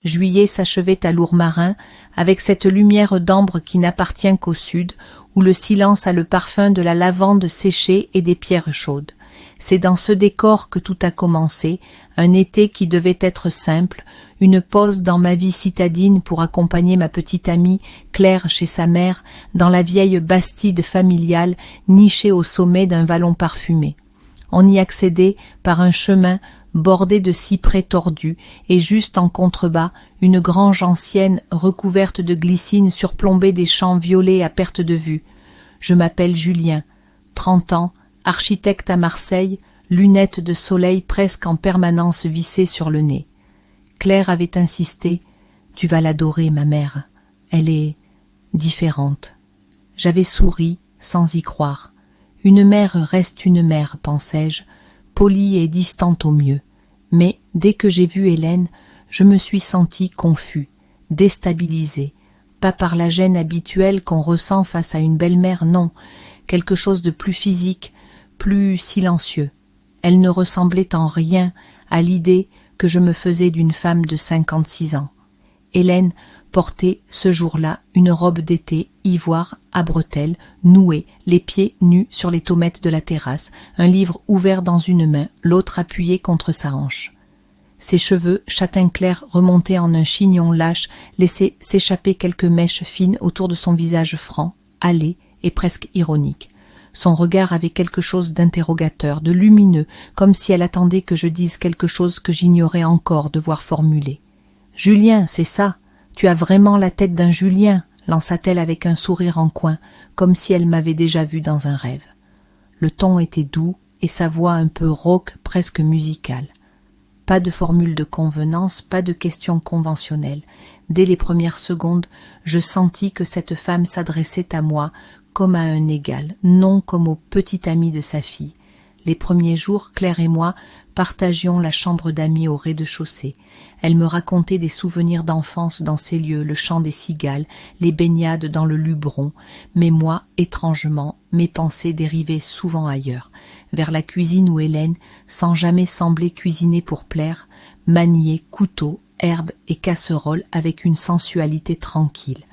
Juillet s'achevait à Lourmarin, avec cette lumière d'ambre qui n'appartient qu'au sud, où le silence a le parfum de la lavande séchée et des pierres chaudes. C'est dans ce décor que tout a commencé, un été qui devait être simple, une pause dans ma vie citadine pour accompagner ma petite amie Claire chez sa mère, dans la vieille bastide familiale nichée au sommet d'un vallon parfumé. On y accédait par un chemin bordé de cyprès tordus, et juste en contrebas, une grange ancienne recouverte de glycines surplombait des champs violets à perte de vue. Je m'appelle Julien, 30 ans, architecte à Marseille, lunettes de soleil presque en permanence vissées sur le nez. Claire avait insisté. « Tu vas l'adorer, ma mère. Elle est différente. » J'avais souri, sans y croire. Une mère reste une mère, pensais-je, polie et distante au mieux. Mais, dès que j'ai vu Hélène, je me suis senti confus, déstabilisé. Pas par la gêne habituelle qu'on ressent face à une belle-mère, non. Quelque chose de plus physique, plus silencieux. Elle ne ressemblait en rien à l'idée que je me faisais d'une femme de 56 ans. Hélène portait ce jour-là une robe d'été ivoire à bretelles, nouée, les pieds nus sur les tommettes de la terrasse, un livre ouvert dans une main, l'autre appuyé contre sa hanche. Ses cheveux, châtain clair, remontés en un chignon lâche, laissaient s'échapper quelques mèches fines autour de son visage franc, hâlé et presque ironique. Son regard avait quelque chose d'interrogateur, de lumineux, comme si elle attendait que je dise quelque chose que j'ignorais encore devoir formuler. « Julien, c'est ça. Tu as vraiment la tête d'un Julien, lança-t-elle avec un sourire en coin, comme si elle m'avait déjà vu dans un rêve. Le ton était doux et sa voix un peu rauque, presque musicale. Pas de formule de convenance, pas de questions conventionnelles. Dès les premières secondes, je sentis que cette femme s'adressait à moi comme à un égal, non comme au petit ami de sa fille. Les premiers jours, Claire et moi partagions la chambre d'amis au rez-de-chaussée. Elle me racontait des souvenirs d'enfance dans ces lieux, le chant des cigales, les baignades dans le Luberon, mais moi, étrangement, mes pensées dérivaient souvent ailleurs, vers la cuisine où Hélène, sans jamais sembler cuisiner pour plaire, maniait couteau, herbes et casseroles avec une sensualité tranquille,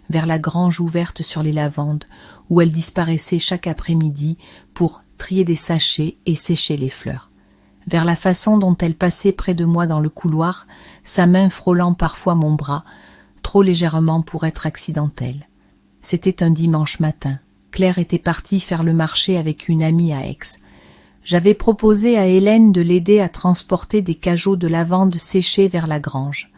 vers la grange ouverte sur les lavandes, où elle disparaissait chaque après-midi pour trier des sachets et sécher les fleurs, vers la façon dont elle passait près de moi dans le couloir, sa main frôlant parfois mon bras, trop légèrement pour être accidentelle. C'était un dimanche matin. Claire était partie faire le marché avec une amie à Aix. J'avais proposé à Hélène de l'aider à transporter des cajots de lavande séchés vers la grange.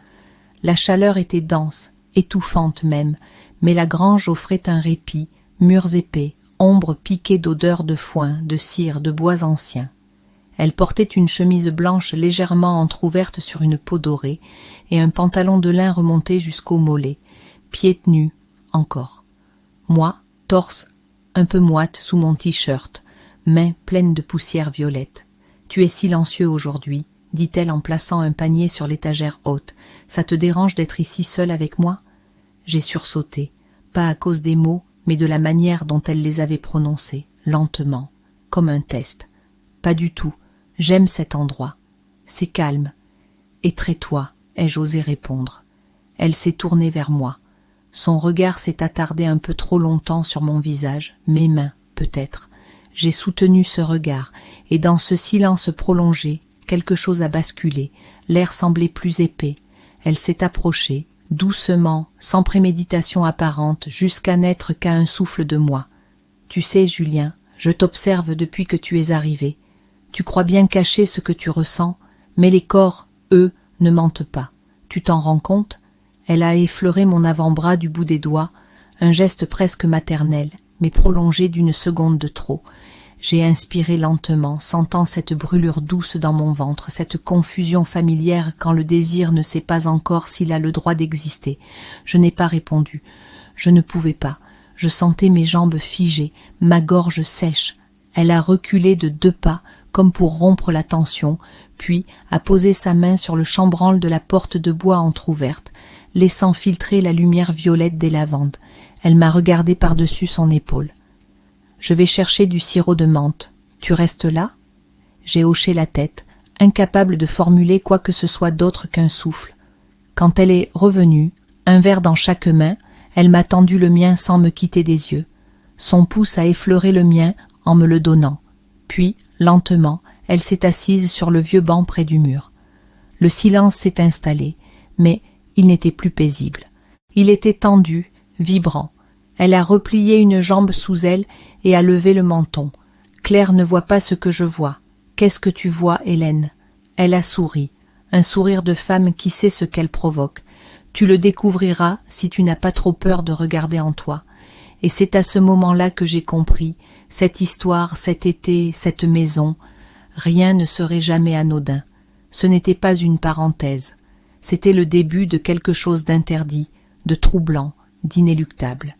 La chaleur était dense, étouffante même, mais la grange offrait un répit, murs épais, ombre piquée d'odeurs de foin, de cire, de bois anciens. Elle portait une chemise blanche légèrement entr'ouverte sur une peau dorée et un pantalon de lin remonté jusqu'aux mollets, pieds nus encore. Moi, torse un peu moite sous mon t-shirt, mains pleines de poussière violette. « Tu es silencieux aujourd'hui, » dit-elle en plaçant un panier sur l'étagère haute. « Ça te dérange d'être ici seule avec moi ?» J'ai sursauté, pas à cause des mots, mais de la manière dont elle les avait prononcés, lentement, comme un test. « Pas du tout. J'aime cet endroit. C'est calme. »« Et très toi, ai-je osé répondre. Elle s'est tournée vers moi. Son regard s'est attardé un peu trop longtemps sur mon visage, mes mains, peut-être. J'ai soutenu ce regard, et dans ce silence prolongé, quelque chose a basculé, l'air semblait plus épais. Elle s'est approchée, doucement, sans préméditation apparente, jusqu'à n'être qu'à un souffle de moi. « Tu sais, Julien, je t'observe depuis que tu es arrivé. Tu crois bien cacher ce que tu ressens, mais les corps, eux, ne mentent pas. Tu t'en rends compte ?» Elle a effleuré mon avant-bras du bout des doigts, un geste presque maternel, mais prolongé d'une seconde de trop. J'ai inspiré lentement, sentant cette brûlure douce dans mon ventre, cette confusion familière quand le désir ne sait pas encore s'il a le droit d'exister. Je n'ai pas répondu. Je ne pouvais pas. Je sentais mes jambes figées, ma gorge sèche. Elle a reculé de 2 pas, comme pour rompre la tension, puis a posé sa main sur le chambranle de la porte de bois entr'ouverte, laissant filtrer la lumière violette des lavandes. Elle m'a regardé par-dessus son épaule. « Je vais chercher du sirop de menthe. Tu restes là ?» J'ai hoché la tête, incapable de formuler quoi que ce soit d'autre qu'un souffle. Quand elle est revenue, un verre dans chaque main, elle m'a tendu le mien sans me quitter des yeux. Son pouce a effleuré le mien en me le donnant. Puis, lentement, elle s'est assise sur le vieux banc près du mur. Le silence s'est installé, mais il n'était plus paisible. Il était tendu, vibrant. Elle a replié une jambe sous elle et a levé le menton. Claire ne voit pas ce que je vois. Qu'est-ce que tu vois, Hélène? Elle a souri, un sourire de femme qui sait ce qu'elle provoque. Tu le découvriras si tu n'as pas trop peur de regarder en toi. Et c'est à ce moment-là que j'ai compris, cette histoire, cet été, cette maison, rien ne serait jamais anodin. Ce n'était pas une parenthèse. C'était le début de quelque chose d'interdit, de troublant, d'inéluctable.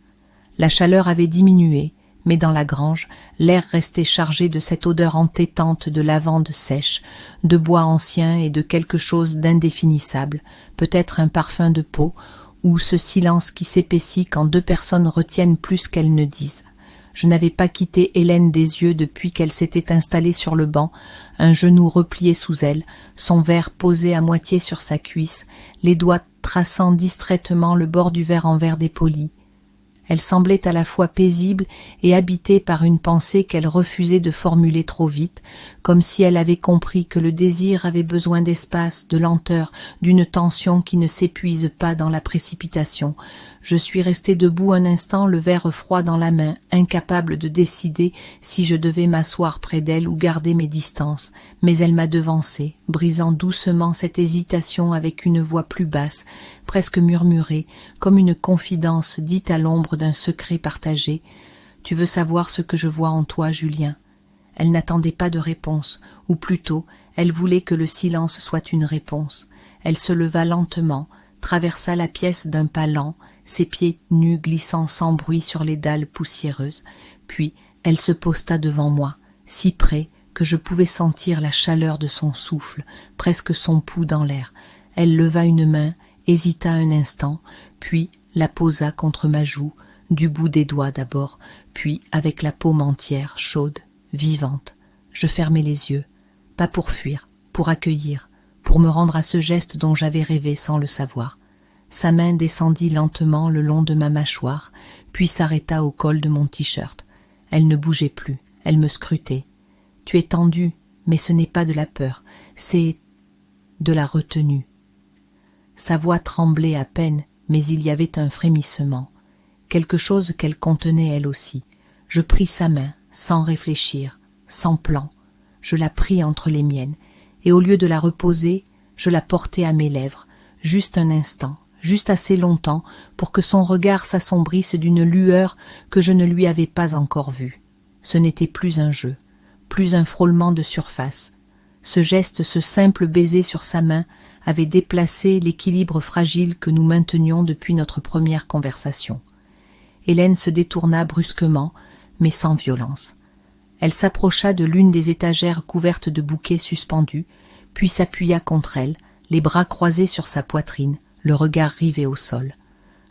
La chaleur avait diminué, mais dans la grange, l'air restait chargé de cette odeur entêtante de lavande sèche, de bois ancien et de quelque chose d'indéfinissable, peut-être un parfum de peau, ou ce silence qui s'épaissit quand deux personnes retiennent plus qu'elles ne disent. Je n'avais pas quitté Hélène des yeux depuis qu'elle s'était installée sur le banc, un genou replié sous elle, son verre posé à moitié sur sa cuisse, les doigts traçant distraitement le bord du verre en verre dépoli. Elle semblait à la fois paisible et habitée par une pensée qu'elle refusait de formuler trop vite, comme si elle avait compris que le désir avait besoin d'espace, de lenteur, d'une tension qui ne s'épuise pas dans la précipitation. Je suis resté debout un instant, le verre froid dans la main, incapable de décider si je devais m'asseoir près d'elle ou garder mes distances, mais elle m'a devancé, brisant doucement cette hésitation avec une voix plus basse, presque murmurée, comme une confidence dite à l'ombre d'un secret partagé. « Tu veux savoir ce que je vois en toi, Julien ?» Elle n'attendait pas de réponse, ou plutôt, elle voulait que le silence soit une réponse. Elle se leva lentement, traversa la pièce d'un pas lent, ses pieds nus glissant sans bruit sur les dalles poussiéreuses, puis elle se posta devant moi, si près que je pouvais sentir la chaleur de son souffle, presque son pouls dans l'air. Elle leva une main, hésita un instant, puis la posa contre ma joue, du bout des doigts d'abord, puis avec la paume entière, chaude, vivante. Je fermai les yeux, pas pour fuir, pour accueillir, pour me rendre à ce geste dont j'avais rêvé sans le savoir. Sa main descendit lentement le long de ma mâchoire, puis s'arrêta au col de mon t-shirt. Elle ne bougeait plus, elle me scrutait. « Tu es tendue, mais ce n'est pas de la peur, c'est de la retenue. » Sa voix tremblait à peine, mais il y avait un frémissement, quelque chose qu'elle contenait elle aussi. Je pris sa main, sans réfléchir, sans plan. Je la pris entre les miennes, et au lieu de la reposer, je la portai à mes lèvres, juste un instant, juste assez longtemps pour que son regard s'assombrisse d'une lueur que je ne lui avais pas encore vue. Ce n'était plus un jeu, plus un frôlement de surface. Ce geste, ce simple baiser sur sa main, avait déplacé l'équilibre fragile que nous maintenions depuis notre première conversation. Hélène se détourna brusquement, mais sans violence. Elle s'approcha de l'une des étagères couvertes de bouquets suspendus, puis s'appuya contre elle, les bras croisés sur sa poitrine, le regard rivé au sol.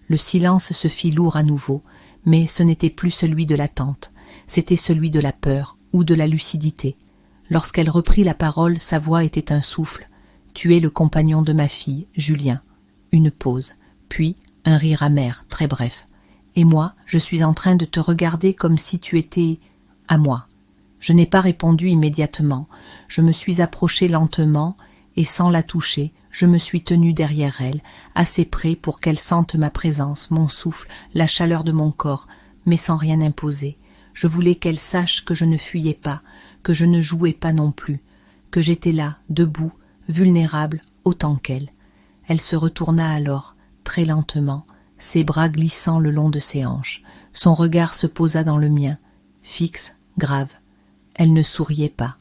Le silence se fit lourd à nouveau, mais ce n'était plus celui de l'attente, c'était celui de la peur ou de la lucidité. Lorsqu'elle reprit la parole, sa voix était un souffle. « Tu es le compagnon de ma fille, Julien. » Une pause, puis un rire amer, très bref. « Et moi, je suis en train de te regarder comme si tu étais à moi. » Je n'ai pas répondu immédiatement. Je me suis approché lentement et sans la toucher, je me suis tenu derrière elle, assez près pour qu'elle sente ma présence, mon souffle, la chaleur de mon corps, mais sans rien imposer. Je voulais qu'elle sache que je ne fuyais pas, que je ne jouais pas non plus, que j'étais là, debout, vulnérable, autant qu'elle. Elle se retourna alors, très lentement, ses bras glissant le long de ses hanches. Son regard se posa dans le mien, fixe, grave. Elle ne souriait pas,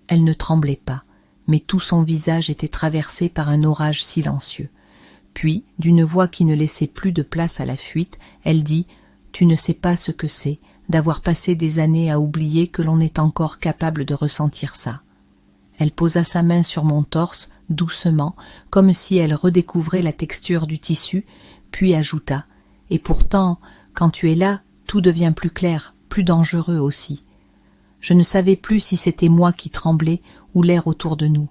elle ne tremblait pas, mais tout son visage était traversé par un orage silencieux. Puis, d'une voix qui ne laissait plus de place à la fuite, elle dit « Tu ne sais pas ce que c'est d'avoir passé des années à oublier que l'on est encore capable de ressentir ça. » Elle posa sa main sur mon torse, doucement, comme si elle redécouvrait la texture du tissu, puis ajouta « Et pourtant, quand tu es là, tout devient plus clair, plus dangereux aussi. » Je ne savais plus si c'était moi qui tremblais ou l'air autour de nous.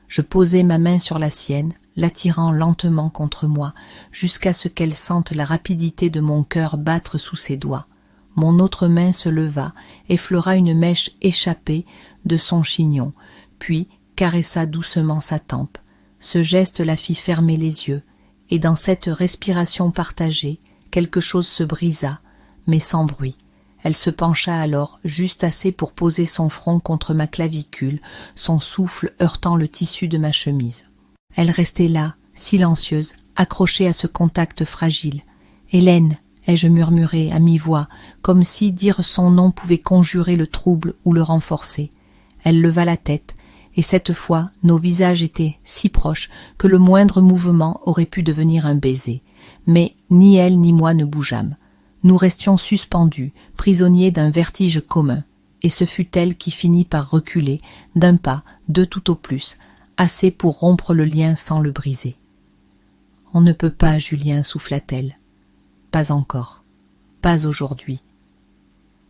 Je posai ma main sur la sienne, l'attirant lentement contre moi, jusqu'à ce qu'elle sente la rapidité de mon cœur battre sous ses doigts. Mon autre main se leva, effleura une mèche échappée de son chignon, puis caressa doucement sa tempe. Ce geste la fit fermer les yeux, et dans cette respiration partagée, quelque chose se brisa, mais sans bruit. Elle se pencha alors juste assez pour poser son front contre ma clavicule, son souffle heurtant le tissu de ma chemise. Elle restait là, silencieuse, accrochée à ce contact fragile. « Hélène !» ai-je murmuré à mi-voix, comme si dire son nom pouvait conjurer le trouble ou le renforcer. Elle leva la tête, et cette fois nos visages étaient si proches que le moindre mouvement aurait pu devenir un baiser. Mais ni elle ni moi ne bougeâmes. Nous restions suspendus, prisonniers d'un vertige commun, et ce fut elle qui finit par reculer, d'un pas, deux tout au plus, assez pour rompre le lien sans le briser. « On ne peut pas, Julien, souffla-t-elle. Pas encore, pas aujourd'hui. »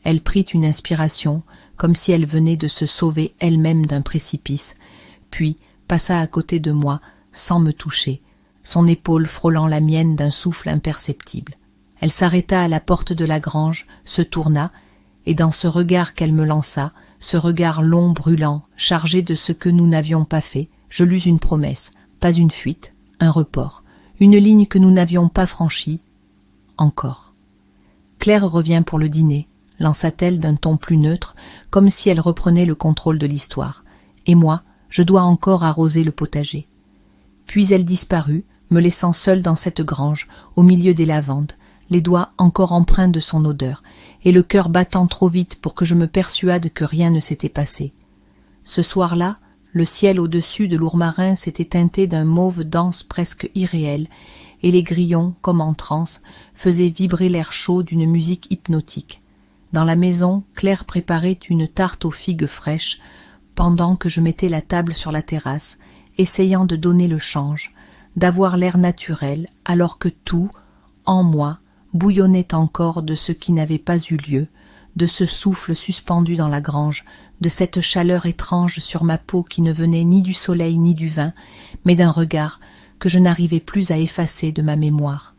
Elle prit une inspiration, comme si elle venait de se sauver elle-même d'un précipice, puis passa à côté de moi, sans me toucher, son épaule frôlant la mienne d'un souffle imperceptible. Elle s'arrêta à la porte de la grange, se tourna, et dans ce regard qu'elle me lança, ce regard long, brûlant, chargé de ce que nous n'avions pas fait, je lus une promesse, pas une fuite, un report, une ligne que nous n'avions pas franchie, encore. « Claire revient pour le dîner », lança-t-elle d'un ton plus neutre, comme si elle reprenait le contrôle de l'histoire. « Et moi, je dois encore arroser le potager. » Puis elle disparut, me laissant seule dans cette grange, au milieu des lavandes, les doigts encore empreints de son odeur, et le cœur battant trop vite pour que je me persuade que rien ne s'était passé. Ce soir-là, le ciel au-dessus de Lourmarin s'était teinté d'un mauve dense presque irréel, et les grillons, comme en transe, faisaient vibrer l'air chaud d'une musique hypnotique. Dans la maison, Claire préparait une tarte aux figues fraîches, pendant que je mettais la table sur la terrasse, essayant de donner le change, d'avoir l'air naturel, alors que tout, en moi, bouillonnait encore de ce qui n'avait pas eu lieu, de ce souffle suspendu dans la grange, de cette chaleur étrange sur ma peau qui ne venait ni du soleil ni du vin, mais d'un regard que je n'arrivais plus à effacer de ma mémoire.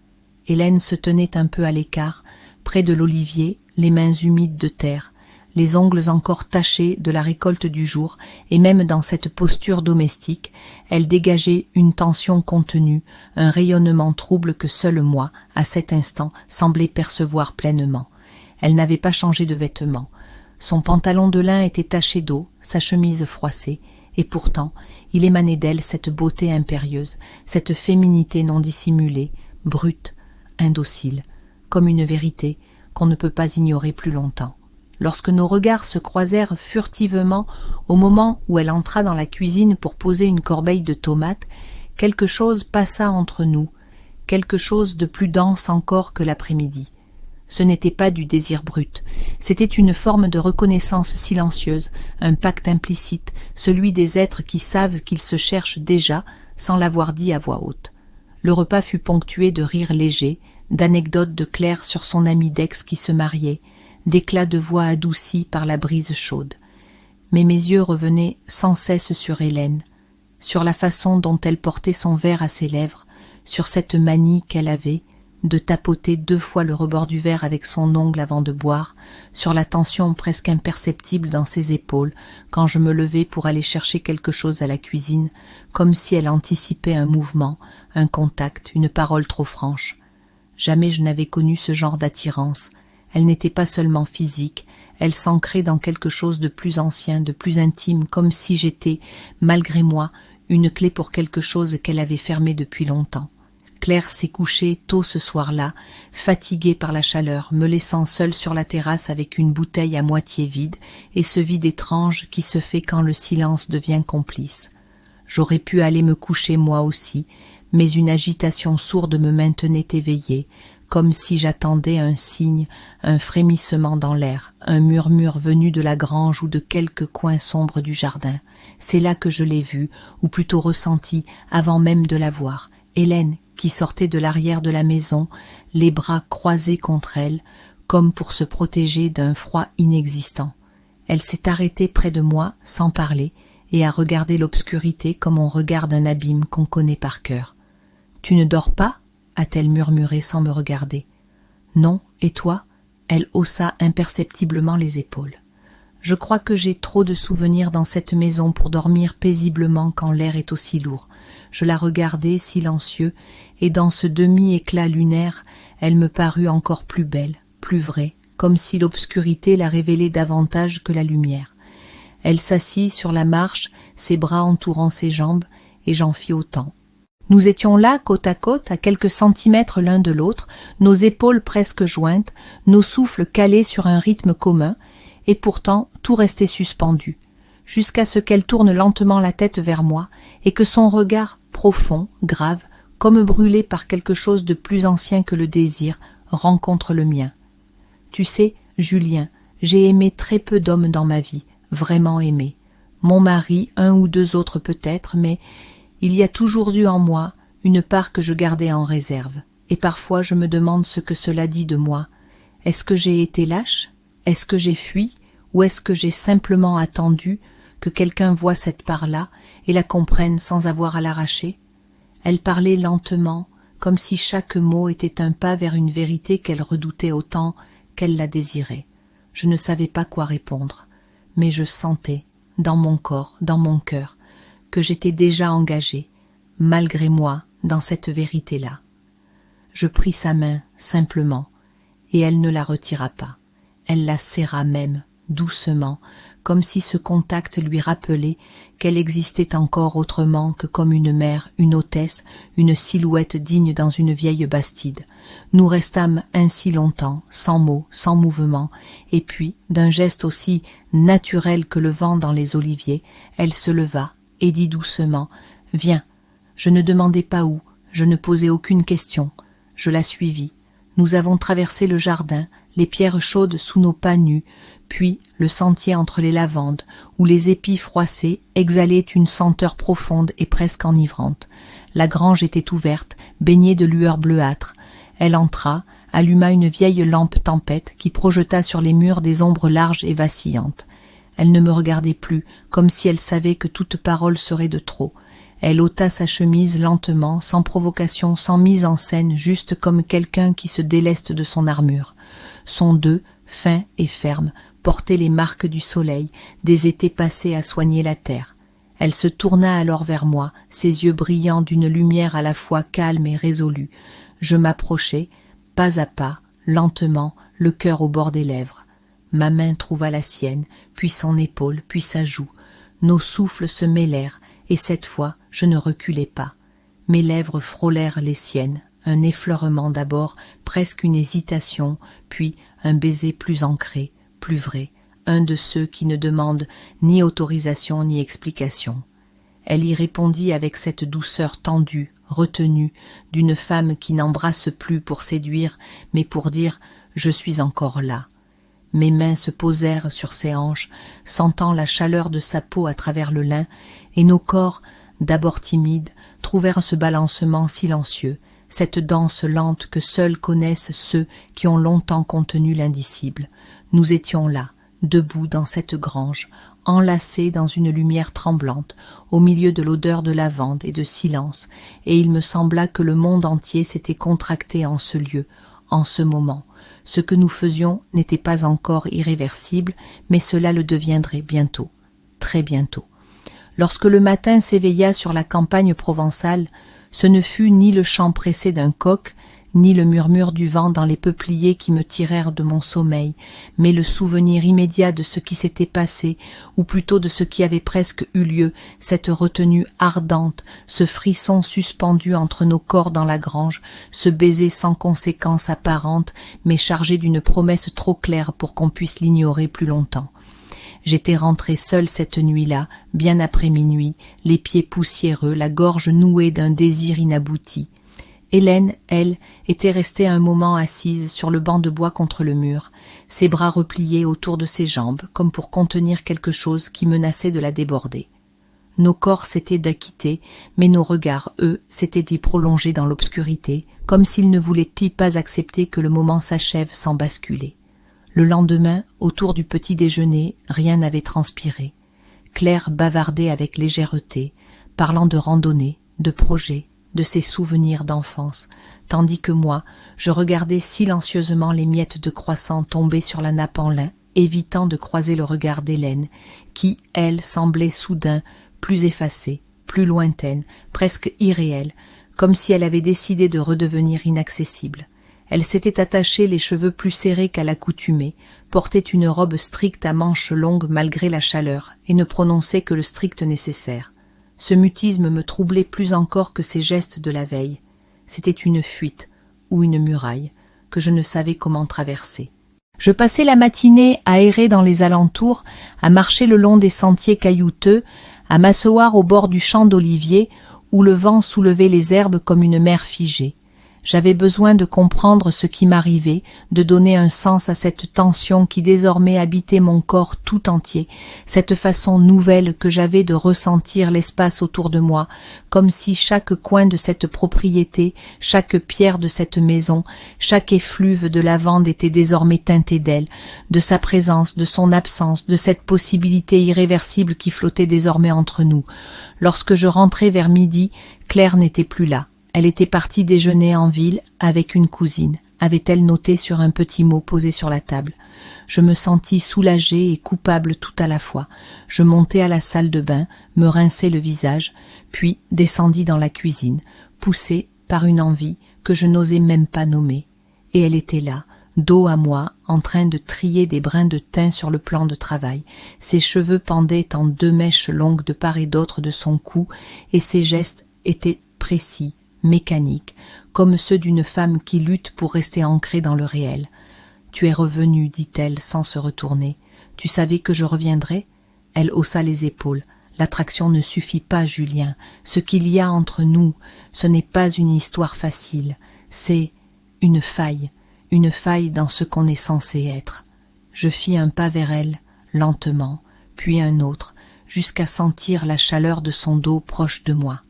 Hélène se tenait un peu à l'écart, près de l'olivier, les mains humides de terre, les ongles encore tachés de la récolte du jour, et même dans cette posture domestique, elle dégageait une tension contenue, un rayonnement trouble que seul moi, à cet instant, semblais percevoir pleinement. Elle n'avait pas changé de vêtements. Son pantalon de lin était taché d'eau, sa chemise froissée, et pourtant, il émanait d'elle cette beauté impérieuse, cette féminité non dissimulée, brute, indocile, comme une vérité qu'on ne peut pas ignorer plus longtemps. Lorsque nos regards se croisèrent furtivement au moment où elle entra dans la cuisine pour poser une corbeille de tomates, quelque chose passa entre nous, quelque chose de plus dense encore que l'après-midi. Ce n'était pas du désir brut, c'était une forme de reconnaissance silencieuse, un pacte implicite, celui des êtres qui savent qu'ils se cherchent déjà sans l'avoir dit à voix haute. Le repas fut ponctué de rires légers, d'anecdotes de Claire sur son ami d'Aix qui se mariait, d'éclats de voix adoucis par la brise chaude. Mais mes yeux revenaient sans cesse sur Hélène, sur la façon dont elle portait son verre à ses lèvres, sur cette manie qu'elle avait de tapoter 2 fois le rebord du verre avec son ongle avant de boire, sur la tension presque imperceptible dans ses épaules quand je me levais pour aller chercher quelque chose à la cuisine, comme si elle anticipait un mouvement, un contact, une parole trop franche. Jamais je n'avais connu ce genre d'attirance. Elle n'était pas seulement physique, elle s'ancrait dans quelque chose de plus ancien, de plus intime, comme si j'étais, malgré moi, une clé pour quelque chose qu'elle avait fermé depuis longtemps. Claire s'est couchée tôt ce soir-là, fatiguée par la chaleur, me laissant seule sur la terrasse avec une bouteille à moitié vide, et ce vide étrange qui se fait quand le silence devient complice. J'aurais pu aller me coucher moi aussi, mais une agitation sourde me maintenait éveillée, comme si j'attendais un signe, un frémissement dans l'air, un murmure venu de la grange ou de quelque coin sombre du jardin. C'est là que je l'ai vue, ou plutôt ressentie, avant même de la voir. Hélène, qui sortait de l'arrière de la maison, les bras croisés contre elle, comme pour se protéger d'un froid inexistant. Elle s'est arrêtée près de moi, sans parler, et à regarder l'obscurité comme on regarde un abîme qu'on connaît par cœur. « Tu ne dors pas » a-t-elle murmuré sans me regarder. « Non, et toi ?» Elle haussa imperceptiblement les épaules. Je crois que j'ai trop de souvenirs dans cette maison pour dormir paisiblement quand l'air est aussi lourd. Je la regardai, silencieux, et dans ce demi-éclat lunaire, elle me parut encore plus belle, plus vraie, comme si l'obscurité la révélait davantage que la lumière. Elle s'assit sur la marche, ses bras entourant ses jambes, et j'en fis autant. Nous étions là, côte, à quelques centimètres l'un de l'autre, nos épaules presque jointes, nos souffles calés sur un rythme commun, et pourtant tout restait suspendu, jusqu'à ce qu'elle tourne lentement la tête vers moi, et que son regard profond, grave, comme brûlé par quelque chose de plus ancien que le désir, rencontre le mien. Tu sais, Julien, j'ai aimé très peu d'hommes dans ma vie, vraiment aimé. Mon mari, un ou deux autres peut-être, mais il y a toujours eu en moi une part que je gardais en réserve, et parfois je me demande ce que cela dit de moi. Est-ce que j'ai été lâche ? Est-ce que j'ai fui, ou est-ce que j'ai simplement attendu que quelqu'un voie cette part-là et la comprenne sans avoir à l'arracher ? Elle parlait lentement, comme si chaque mot était un pas vers une vérité qu'elle redoutait autant qu'elle la désirait. Je ne savais pas quoi répondre, mais je sentais, dans mon corps, dans mon cœur, que j'étais déjà engagée, malgré moi, dans cette vérité-là. Je pris sa main, simplement, et elle ne la retira pas. Elle la serra même, doucement, comme si ce contact lui rappelait qu'elle existait encore autrement que comme une mère, une hôtesse, une silhouette digne dans une vieille bastide. Nous restâmes ainsi longtemps, sans mots, sans mouvement, et puis, d'un geste aussi naturel que le vent dans les oliviers, elle se leva et dit doucement « Viens ». Je ne demandais pas où, je ne posais aucune question. Je la suivis. Nous avons traversé le jardin, les pierres chaudes sous nos pas nus, puis le sentier entre les lavandes, où les épis froissés exhalaient une senteur profonde et presque enivrante. La grange était ouverte, baignée de lueurs bleuâtres. Elle entra, alluma une vieille lampe tempête qui projeta sur les murs des ombres larges et vacillantes. Elle ne me regardait plus, comme si elle savait que toute parole serait de trop. Elle ôta sa chemise lentement, sans provocation, sans mise en scène, juste comme quelqu'un qui se déleste de son armure. Son dos, fin et ferme, portait les marques du soleil, des étés passés à soigner la terre. Elle se tourna alors vers moi, ses yeux brillants d'une lumière à la fois calme et résolue. Je m'approchai, pas à pas, lentement, le cœur au bord des lèvres. Ma main trouva la sienne, puis son épaule, puis sa joue. Nos souffles se mêlèrent, et cette fois je ne reculai pas. Mes lèvres frôlèrent les siennes, un effleurement d'abord, presque une hésitation, puis un baiser plus ancré, plus vrai, un de ceux qui ne demandent ni autorisation ni explication. Elle y répondit avec cette douceur tendue, retenue, d'une femme qui n'embrasse plus pour séduire, mais pour dire « je suis encore là ». Mes mains se posèrent sur ses hanches, sentant la chaleur de sa peau à travers le lin, et nos corps, d'abord timides, trouvèrent ce balancement silencieux, cette danse lente que seuls connaissent ceux qui ont longtemps contenu l'indicible. Nous étions là, debout dans cette grange, enlacés dans une lumière tremblante, au milieu de l'odeur de lavande et de silence, et il me sembla que le monde entier s'était contracté en ce lieu, en ce moment. Ce que nous faisions n'était pas encore irréversible, mais cela le deviendrait bientôt, très bientôt. Lorsque le matin s'éveilla sur la campagne provençale, ce ne fut ni le chant pressé d'un coq, ni le murmure du vent dans les peupliers qui me tirèrent de mon sommeil, mais le souvenir immédiat de ce qui s'était passé, ou plutôt de ce qui avait presque eu lieu, cette retenue ardente, ce frisson suspendu entre nos corps dans la grange, ce baiser sans conséquence apparente, mais chargé d'une promesse trop claire pour qu'on puisse l'ignorer plus longtemps. J'étais rentré seul cette nuit-là, bien après minuit, les pieds poussiéreux, la gorge nouée d'un désir inabouti. Hélène, elle, était restée un moment assise sur le banc de bois contre le mur, ses bras repliés autour de ses jambes, comme pour contenir quelque chose qui menaçait de la déborder. Nos corps s'étaient d'acquitter, mais nos regards, eux, s'étaient d'y prolonger dans l'obscurité, comme s'ils ne voulaient pas accepter que le moment s'achève sans basculer. Le lendemain, autour du petit déjeuner, rien n'avait transpiré. Claire bavardait avec légèreté, parlant de randonnées, de projets, de ses souvenirs d'enfance, tandis que moi, je regardais silencieusement les miettes de croissant tomber sur la nappe en lin, évitant de croiser le regard d'Hélène, qui, elle, semblait soudain plus effacée, plus lointaine, presque irréelle, comme si elle avait décidé de redevenir inaccessible. Elle s'était attachée les cheveux plus serrés qu'à l'accoutumée, portait une robe stricte à manches longues malgré la chaleur, et ne prononçait que le strict nécessaire. Ce mutisme me troublait plus encore que ses gestes de la veille. C'était une fuite, ou une muraille, que je ne savais comment traverser. Je passai la matinée à errer dans les alentours, à marcher le long des sentiers caillouteux, à m'asseoir au bord du champ d'oliviers, où le vent soulevait les herbes comme une mer figée. J'avais besoin de comprendre ce qui m'arrivait, de donner un sens à cette tension qui désormais habitait mon corps tout entier, cette façon nouvelle que j'avais de ressentir l'espace autour de moi, comme si chaque coin de cette propriété, chaque pierre de cette maison, chaque effluve de lavande était désormais teinté d'elle, de sa présence, de son absence, de cette possibilité irréversible qui flottait désormais entre nous. Lorsque je rentrai vers midi, Claire n'était plus là. Elle était partie déjeuner en ville avec une cousine, avait-elle noté sur un petit mot posé sur la table. Je me sentis soulagée et coupable tout à la fois. Je montai à la salle de bain, me rinçai le visage, puis descendis dans la cuisine, poussée par une envie que je n'osais même pas nommer. Et elle était là, dos à moi, en train de trier des brins de thym sur le plan de travail. Ses cheveux pendaient en 2 mèches longues de part et d'autre de son cou, et ses gestes étaient précis, mécaniques, comme ceux d'une femme qui lutte pour rester ancrée dans le réel. « Tu es revenu, dit-elle sans se retourner. Tu savais que je reviendrais ?» Elle haussa les épaules. « L'attraction ne suffit pas, Julien. Ce qu'il y a entre nous, ce n'est pas une histoire facile. C'est une faille dans ce qu'on est censé être. » Je fis un pas vers elle, lentement, puis un autre, jusqu'à sentir la chaleur de son dos proche de moi.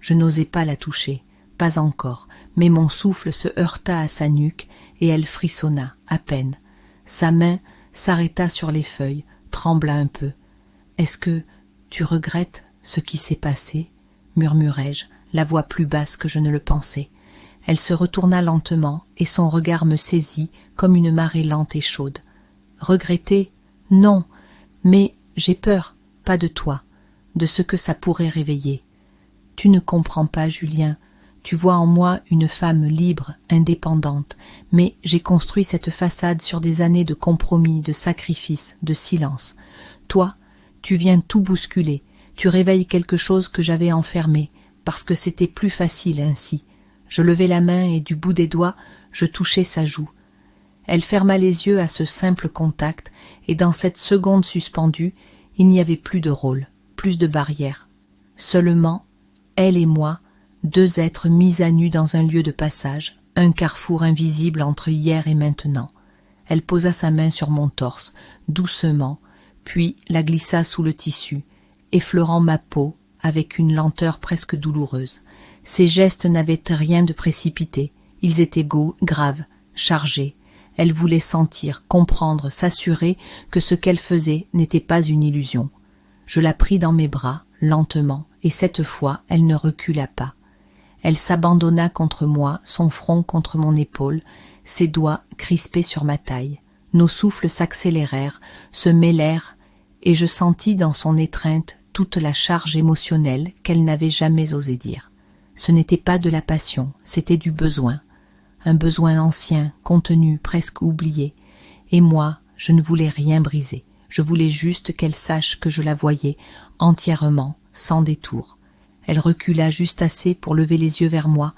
Je n'osais pas la toucher. Pas encore, mais mon souffle se heurta à sa nuque et elle frissonna, à peine. Sa main s'arrêta sur les feuilles, trembla un peu. « Est-ce que tu regrettes ce qui s'est passé ?» murmurai-je, la voix plus basse que je ne le pensais. Elle se retourna lentement et son regard me saisit comme une marée lente et chaude. « Regretter ? Non, mais j'ai peur, pas de toi, de ce que ça pourrait réveiller. Tu ne comprends pas, Julien. Tu vois en moi une femme libre, indépendante, mais j'ai construit cette façade sur des années de compromis, de sacrifices, de silence. Toi, tu viens tout bousculer, tu réveilles quelque chose que j'avais enfermé, parce que c'était plus facile ainsi. » Je levai la main et du bout des doigts, je touchai sa joue. Elle ferma les yeux à ce simple contact, et dans cette seconde suspendue, il n'y avait plus de rôle, plus de barrière. Seulement, elle et moi, 2 êtres mis à nu dans un lieu de passage, un carrefour invisible entre hier et maintenant. Elle posa sa main sur mon torse, doucement, puis la glissa sous le tissu, effleurant ma peau avec une lenteur presque douloureuse. Ses gestes n'avaient rien de précipité, ils étaient graves, chargés. Elle voulait sentir, comprendre, s'assurer que ce qu'elle faisait n'était pas une illusion. Je la pris dans mes bras, lentement, et cette fois elle ne recula pas. Elle s'abandonna contre moi, son front contre mon épaule, ses doigts crispés sur ma taille. Nos souffles s'accélérèrent, se mêlèrent, et je sentis dans son étreinte toute la charge émotionnelle qu'elle n'avait jamais osé dire. Ce n'était pas de la passion, c'était du besoin. Un besoin ancien, contenu, presque oublié. Et moi, je ne voulais rien briser. Je voulais juste qu'elle sache que je la voyais, entièrement, sans détour. Elle recula juste assez pour lever les yeux vers moi,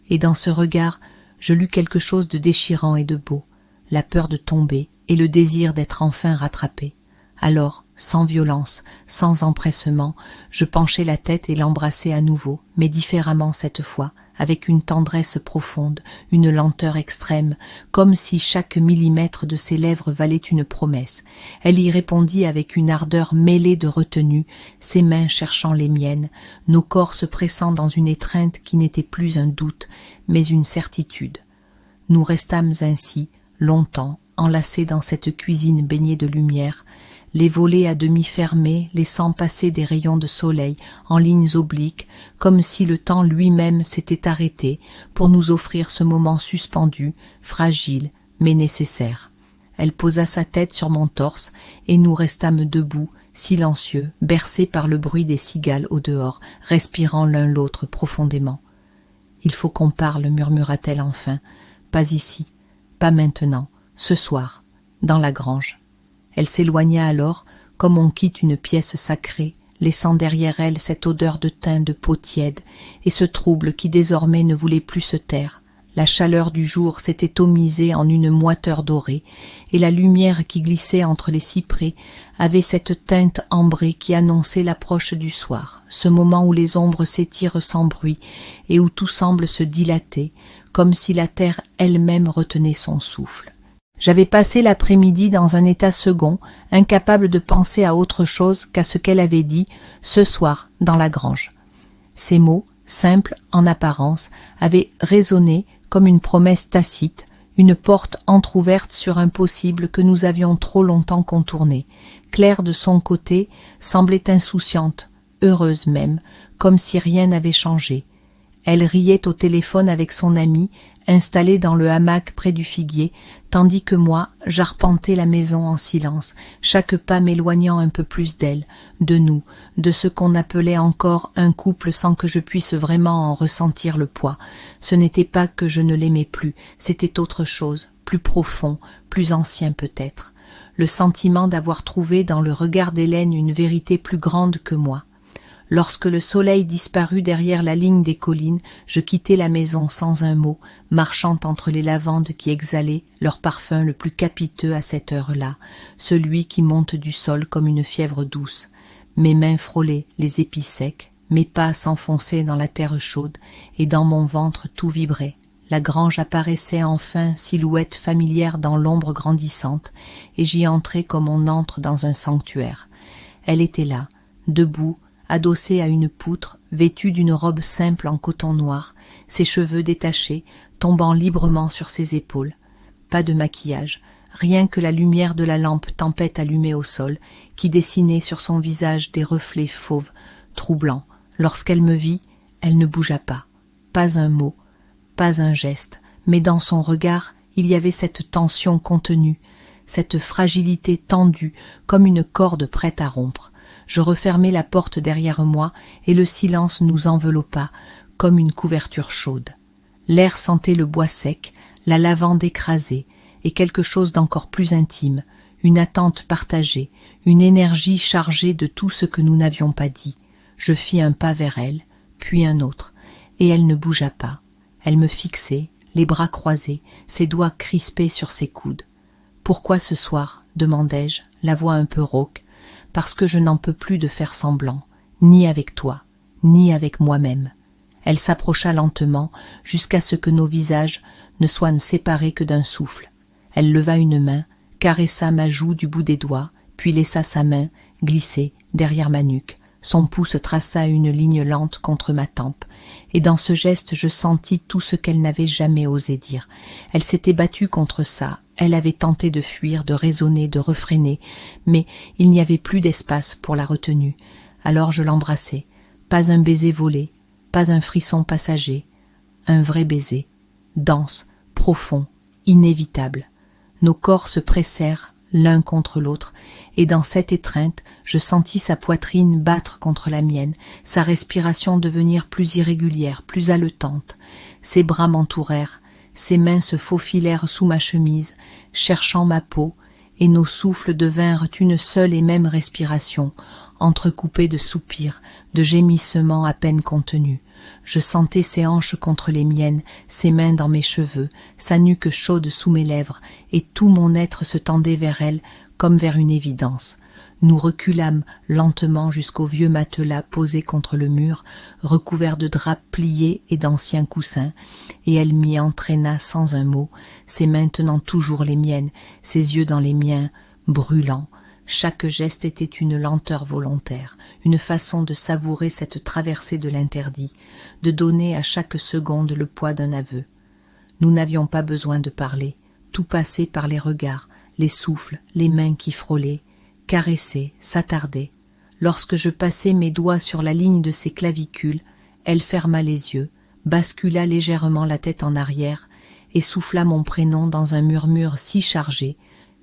et dans ce regard, je lus quelque chose de déchirant et de beau, la peur de tomber et le désir d'être enfin rattrapée. Alors, sans violence, sans empressement, je penchai la tête et l'embrassai à nouveau, mais différemment cette fois, avec une tendresse profonde, une lenteur extrême, comme si chaque millimètre de ses lèvres valait une promesse. Elle y répondit avec une ardeur mêlée de retenue, ses mains cherchant les miennes, nos corps se pressant dans une étreinte qui n'était plus un doute, mais une certitude. Nous restâmes ainsi, longtemps, enlacés dans cette cuisine baignée de lumière, les volets à demi fermés, laissant passer des rayons de soleil en lignes obliques, comme si le temps lui-même s'était arrêté pour nous offrir ce moment suspendu, fragile, mais nécessaire. Elle posa sa tête sur mon torse, et nous restâmes debout, silencieux, bercés par le bruit des cigales au dehors, respirant l'un l'autre profondément. « Il faut qu'on parle, murmura-t-elle enfin. « Pas ici, pas maintenant, ce soir, dans la grange. » Elle s'éloigna alors, comme on quitte une pièce sacrée, laissant derrière elle cette odeur de thym de peau tiède, et ce trouble qui désormais ne voulait plus se taire. La chaleur du jour s'était tamisée en une moiteur dorée, et la lumière qui glissait entre les cyprès avait cette teinte ambrée qui annonçait l'approche du soir, ce moment où les ombres s'étirent sans bruit et où tout semble se dilater, comme si la terre elle-même retenait son souffle. J'avais passé l'après-midi dans un état second, incapable de penser à autre chose qu'à ce qu'elle avait dit ce soir dans la grange. Ces mots, simples en apparence, avaient résonné comme une promesse tacite, une porte entr'ouverte sur un possible que nous avions trop longtemps contourné. Claire, de son côté, semblait insouciante, heureuse même, comme si rien n'avait changé. Elle riait au téléphone avec son amie, installée dans le hamac près du figuier, tandis que moi, j'arpentais la maison en silence, chaque pas m'éloignant un peu plus d'elle, de nous, de ce qu'on appelait encore un couple sans que je puisse vraiment en ressentir le poids. Ce n'était pas que je ne l'aimais plus, c'était autre chose, plus profond, plus ancien peut-être. Le sentiment d'avoir trouvé dans le regard d'Hélène une vérité plus grande que moi. Lorsque le soleil disparut derrière la ligne des collines, je quittai la maison sans un mot, marchant entre les lavandes qui exhalaient leur parfum le plus capiteux à cette heure-là, celui qui monte du sol comme une fièvre douce. Mes mains frôlaient les épis secs, mes pas s'enfonçaient dans la terre chaude, et dans mon ventre tout vibrait. La grange apparaissait enfin, silhouette familière dans l'ombre grandissante, et j'y entrai comme on entre dans un sanctuaire. Elle était là, debout, adossée à une poutre, vêtue d'une robe simple en coton noir, ses cheveux détachés, tombant librement sur ses épaules. Pas de maquillage, rien que la lumière de la lampe tempête allumée au sol, qui dessinait sur son visage des reflets fauves, troublants. Lorsqu'elle me vit, elle ne bougea pas. Pas un mot, pas un geste, mais dans son regard, il y avait cette tension contenue, cette fragilité tendue, comme une corde prête à rompre. Je refermai la porte derrière moi, et le silence nous enveloppa, comme une couverture chaude. L'air sentait le bois sec, la lavande écrasée, et quelque chose d'encore plus intime, une attente partagée, une énergie chargée de tout ce que nous n'avions pas dit. Je fis un pas vers elle, puis un autre, et elle ne bougea pas. Elle me fixait, les bras croisés, ses doigts crispés sur ses coudes. « Pourquoi ce soir ?» demandai-je, la voix un peu rauque. « Parce que je n'en peux plus de faire semblant, ni avec toi, ni avec moi-même. » Elle s'approcha lentement, jusqu'à ce que nos visages ne soient séparés que d'un souffle. Elle leva une main, caressa ma joue du bout des doigts, puis laissa sa main glisser derrière ma nuque. Son pouce traça une ligne lente contre ma tempe, et dans ce geste je sentis tout ce qu'elle n'avait jamais osé dire. Elle s'était battue contre ça, elle avait tenté de fuir, de raisonner, de refréner, mais il n'y avait plus d'espace pour la retenue. Alors je l'embrassai, pas un baiser volé, pas un frisson passager, un vrai baiser, dense, profond, inévitable. Nos corps se pressèrent l'un contre l'autre, et dans cette étreinte, je sentis sa poitrine battre contre la mienne, sa respiration devenir plus irrégulière, plus haletante. Ses bras m'entourèrent, ses mains se faufilèrent sous ma chemise, cherchant ma peau, et nos souffles devinrent une seule et même respiration, entrecoupée de soupirs, de gémissements à peine contenus. Je sentais ses hanches contre les miennes, ses mains dans mes cheveux, sa nuque chaude sous mes lèvres, et tout mon être se tendait vers elle comme vers une évidence. Nous reculâmes lentement jusqu'au vieux matelas posé contre le mur, recouvert de draps pliés et d'anciens coussins, et elle m'y entraîna sans un mot, ses mains tenant toujours les miennes, ses yeux dans les miens, brûlants. Chaque geste était une lenteur volontaire, une façon de savourer cette traversée de l'interdit, de donner à chaque seconde le poids d'un aveu. Nous n'avions pas besoin de parler, tout passait par les regards, les souffles, les mains qui frôlaient, caressait, s'attardait. Lorsque je passai mes doigts sur la ligne de ses clavicules, elle ferma les yeux, bascula légèrement la tête en arrière et souffla mon prénom dans un murmure si chargé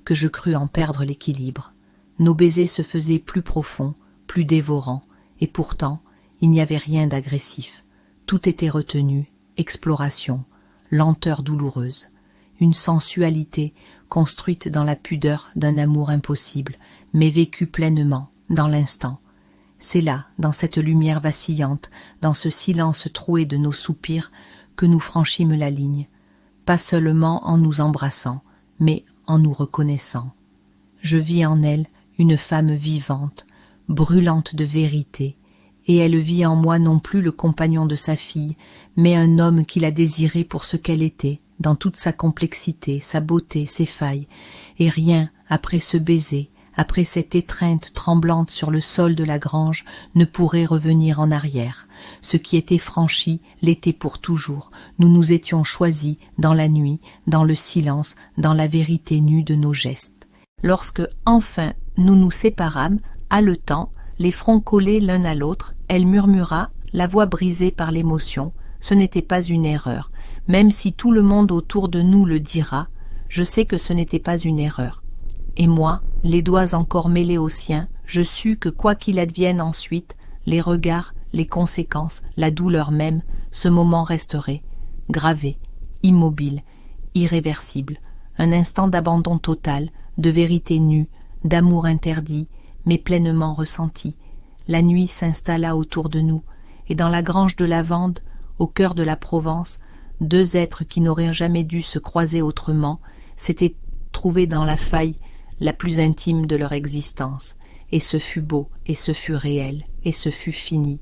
que je crus en perdre l'équilibre. Nos baisers se faisaient plus profonds, plus dévorants, et pourtant il n'y avait rien d'agressif. Tout était retenu, exploration, lenteur douloureuse, une sensualité construite dans la pudeur d'un amour impossible, mais vécue pleinement, dans l'instant. C'est là, dans cette lumière vacillante, dans ce silence troué de nos soupirs, que nous franchîmes la ligne, pas seulement en nous embrassant, mais en nous reconnaissant. Je vis en elle une femme vivante, brûlante de vérité, et elle vit en moi non plus le compagnon de sa fille, mais un homme qui la désirait pour ce qu'elle était, dans toute sa complexité, sa beauté, ses failles, et rien, après ce baiser, après cette étreinte tremblante sur le sol de la grange, ne pourrait revenir en arrière. Ce qui était franchi l'était pour toujours. Nous nous étions choisis dans la nuit, dans le silence, dans la vérité nue de nos gestes. Lorsque, enfin, nous nous séparâmes, haletants, les fronts collés l'un à l'autre, elle murmura, la voix brisée par l'émotion, ce n'était pas une erreur. Même si tout le monde autour de nous le dira, je sais que ce n'était pas une erreur. Et moi, les doigts encore mêlés aux siens, je sus que quoi qu'il advienne ensuite, les regards, les conséquences, la douleur même, ce moment resterait, gravé, immobile, irréversible, un instant d'abandon total, de vérité nue, d'amour interdit, mais pleinement ressenti. La nuit s'installa autour de nous, et dans la grange de lavande, au cœur de la Provence, deux êtres qui n'auraient jamais dû se croiser autrement, s'étaient trouvés dans la faille la plus intime de leur existence, et ce fut beau, et ce fut réel, et ce fut fini,